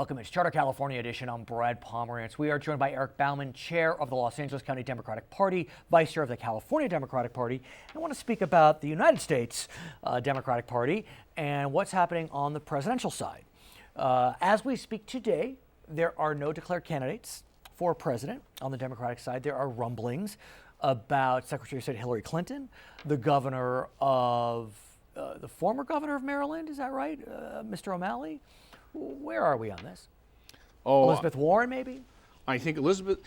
Welcome. It's Charter California edition. I'm Brad Pomerance. We are joined by Eric Bauman, chair of the Los Angeles County Democratic Party, vice chair of the California Democratic Party. I want to speak about the United States Democratic Party and what's happening on the presidential side. As we speak today, there are no declared candidates for president on the Democratic side. There are rumblings about Secretary of State Hillary Clinton, the governor of, the former governor of Maryland, is that right? Mr. O'Malley? Where are we on this? Elizabeth Warren, maybe? I think Elizabeth.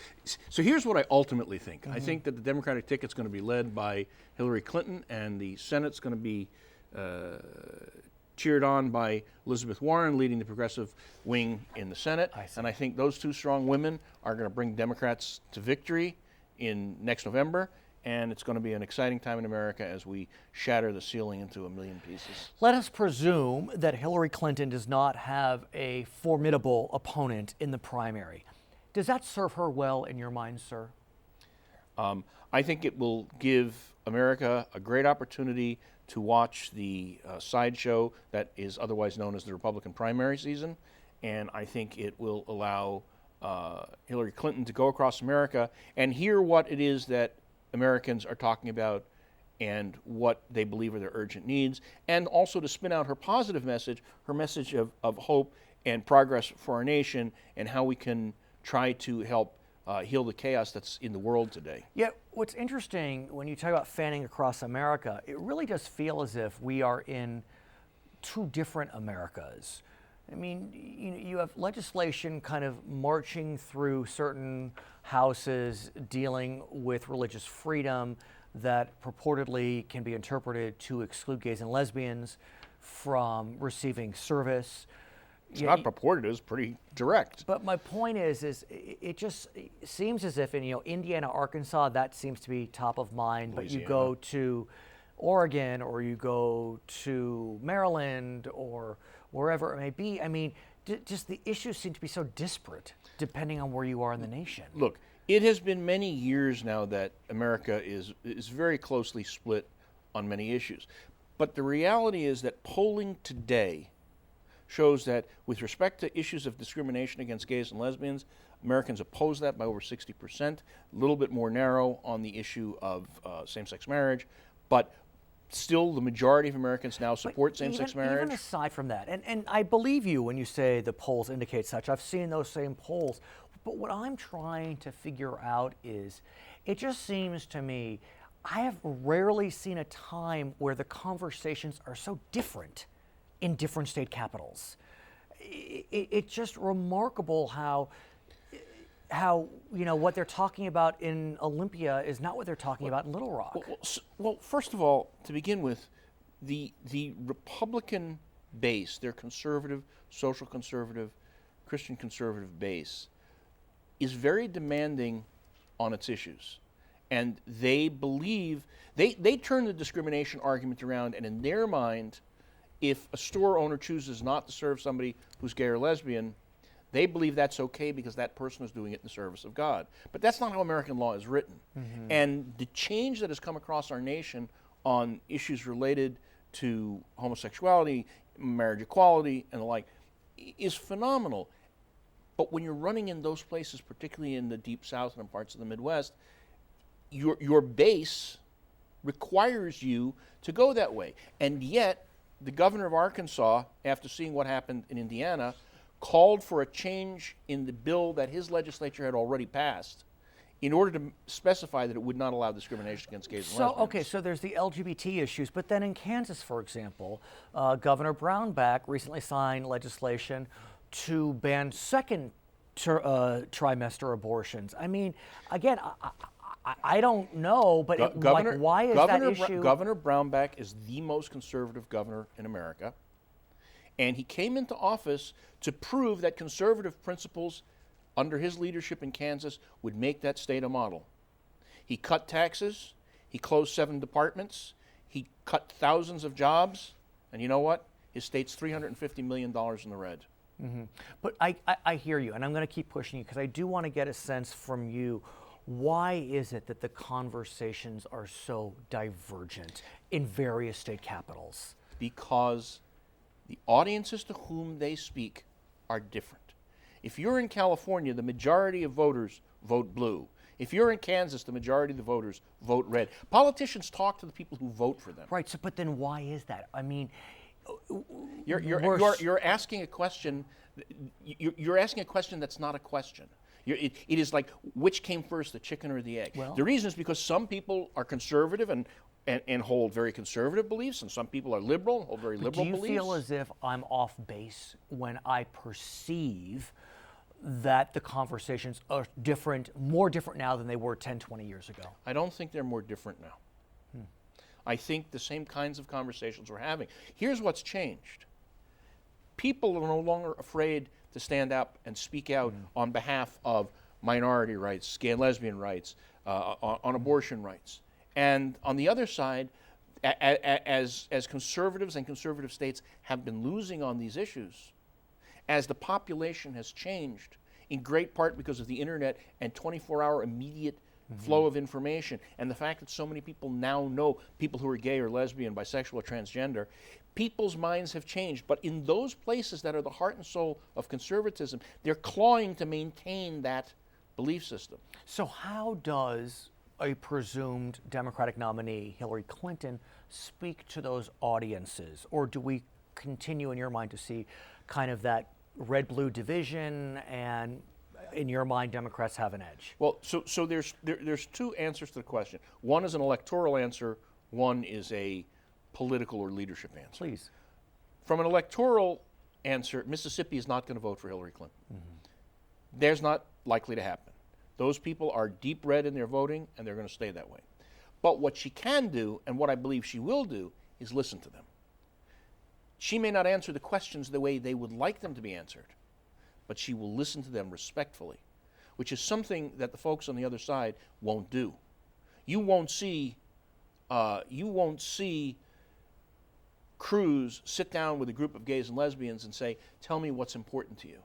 So here's what I ultimately think. I think that the Democratic ticket's going to be led by Hillary Clinton, and the Senate's going to be cheered on by Elizabeth Warren, leading the progressive wing in the Senate. And I think those two strong women are going to bring Democrats to victory in next November. And it's going to be an exciting time in America as we shatter the ceiling into a million pieces. Let us presume that Hillary Clinton does not have a formidable opponent in the primary. Does that serve her well in your mind, sir? I think it will give America a great opportunity to watch the sideshow that is otherwise known as the Republican primary season. And I think it will allow Hillary Clinton to go across America and hear what it is that Americans are talking about and what they believe are their urgent needs, and also to spin out her positive message, her message of hope and progress for our nation and how we can try to help heal the chaos that's in the world today. Yeah, what's interesting when you talk about fanning across America, it really does feel as if we are in two different Americas. I mean, you have legislation kind of marching through certain houses dealing with religious freedom that purportedly can be interpreted to exclude gays and lesbians from receiving service. It's not purported, it's pretty direct. But my point is it just seems as if in Indiana, Arkansas, that seems to be top of mind. Louisiana. But you go to Oregon or you go to Maryland or wherever it may be, I mean, just the issues seem to be so disparate depending on where you are in the nation. Look, it has been many years now that America is very closely split on many issues. But the reality is that polling today shows that with respect to issues of discrimination against gays and lesbians, Americans oppose that by over 60%, a little bit more narrow on the issue of same-sex marriage, but still the majority of Americans now support same-sex marriage. Even aside from that, and I believe you when you say the polls indicate such. I've seen those same polls. But what I'm trying to figure out is, it just seems to me, I have rarely seen a time where the conversations are so different in different state capitals. It's just remarkable how what they're talking about in Olympia is not what they're talking about in Little Rock. Well, first of all, to begin with, the Republican base, their conservative, social conservative, Christian conservative base, is very demanding on its issues. And they believe, they turn the discrimination argument around, and in their mind, if a store owner chooses not to serve somebody who's gay or lesbian, they believe that's okay because that person is doing it in the service of God. But that's not how American law is written. Mm-hmm. And the change that has come across our nation on issues related to homosexuality, marriage equality, and the like is phenomenal. But when you're running in those places, particularly in the Deep South and in parts of the Midwest, your base requires you to go that way. And yet, the governor of Arkansas, after seeing what happened in Indiana, called for a change in the bill that his legislature had already passed in order to specify that it would not allow discrimination against gays and lesbians. Okay, so there's the LGBT issues, but then in Kansas, for example, Governor Brownback recently signed legislation to ban second trimester abortions. I mean, again, I don't know, but why is that issue? Governor Brownback is the most conservative governor in America. And he came into office to prove that conservative principles under his leadership in Kansas would make that state a model. He cut taxes, he closed 7 departments, he cut thousands of jobs, and you know what? His state's $350 million in the red. Mm-hmm. But I hear you, and I'm going to keep pushing you because I do want to get a sense from you. Why is it that the conversations are so divergent in various state capitals? Because the audiences to whom they speak are different. If you're in California, the majority of voters vote blue. If you're in Kansas, the majority of the voters vote red. Politicians talk to the people who vote for them. Right. So, but then why is that? I mean, You're asking a question. You're asking a question that's not a question. It is like, which came first, the chicken or the egg? Well, the reason is because some people are conservative and hold very conservative beliefs, and some people are liberal and hold very liberal beliefs. Do you feel as if I'm off base when I perceive that the conversations are different, more different now than they were 10, 20 years ago? I don't think they're more different now. I think the same kinds of conversations we're having. Here's what's changed. People are no longer afraid to stand up and speak out on behalf of minority rights, gay and lesbian rights, on abortion rights. And on the other side, as conservatives and conservative states have been losing on these issues, as the population has changed, in great part because of the internet and 24-hour immediate flow of information, and the fact that so many people now know people who are gay or lesbian, bisexual or transgender, people's minds have changed. But in those places that are the heart and soul of conservatism, they're clawing to maintain that belief system. So how does a presumed Democratic nominee, Hillary Clinton, speak to those audiences? Or do we continue in your mind to see kind of that red-blue division, and in your mind, Democrats have an edge? Well, so there's two answers to the question. One is an electoral answer. One is a political or leadership answer. Please. From an electoral answer, Mississippi is not going to vote for Hillary Clinton. There's not likely to happen. Those people are deep red in their voting, and they're going to stay that way. But what she can do, and what I believe she will do, is listen to them. She may not answer the questions the way they would like them to be answered, but she will listen to them respectfully, which is something that the folks on the other side won't do. You won't see Cruz sit down with a group of gays and lesbians and say, "Tell me what's important to you.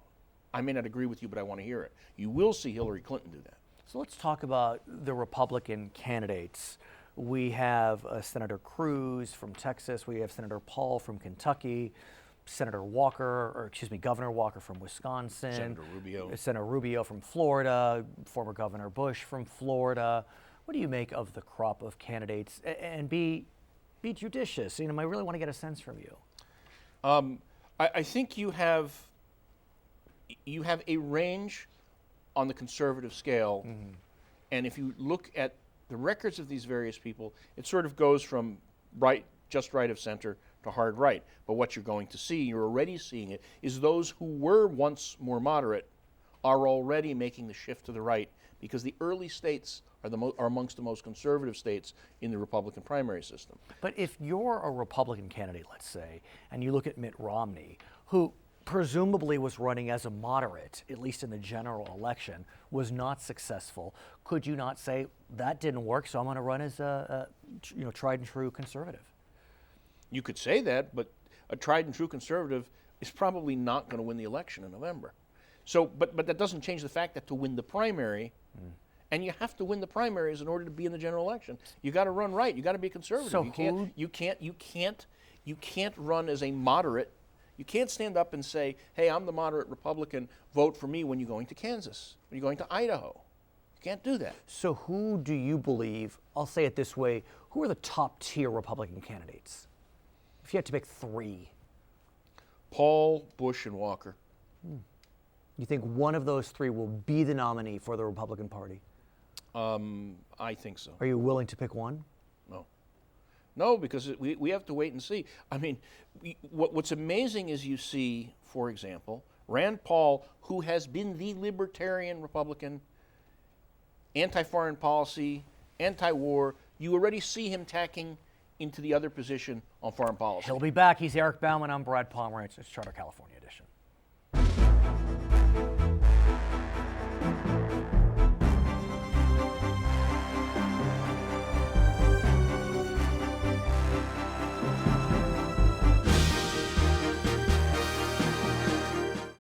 I may not agree with you, but I want to hear it." You will see Hillary Clinton do that. So let's talk about the Republican candidates. We have Senator Cruz from Texas. We have Senator Paul from Kentucky. Governor Walker from Wisconsin. Senator Rubio from Florida. Former Governor Bush from Florida. What do you make of the crop of candidates? And be judicious. I really want to get a sense from you. I think you have a range on the conservative scale, and if you look at the records of these various people, it sort of goes from just right of center to hard right. But what you're going to see, you're already seeing it, is those who were once more moderate are already making the shift to the right, because the early states are amongst the most conservative states in the Republican primary system. But if you're a Republican candidate, let's say, and you look at Mitt Romney, who presumably was running as a moderate, at least in the general election, was not successful, could you not say, that didn't work, so I'm going to run as a tried and true conservative? You could say that, but a tried and true conservative is probably not going to win the election in November. So, but that doesn't change the fact that to win the primary, and you have to win the primaries in order to be in the general election, you got to run right. You got to be conservative. So you can't run as a moderate. You can't stand up and say, "Hey, I'm the moderate Republican. Vote for me," when you're going to Kansas, when you're going to Idaho. You can't do that. So who do you believe? I'll say it this way: who are the top tier Republican candidates? If you had to pick three. Paul, Bush, and Walker. You think one of those three will be the nominee for the Republican Party? I think so. Are you willing to pick one? No, because we have to wait and see. I mean, what's amazing is you see, for example, Rand Paul, who has been the libertarian Republican, anti-foreign policy, anti-war, you already see him tacking into the other position on foreign policy. He'll be back. He's Eric Bauman. I'm Brad Pomerance. It's Charter California Edition.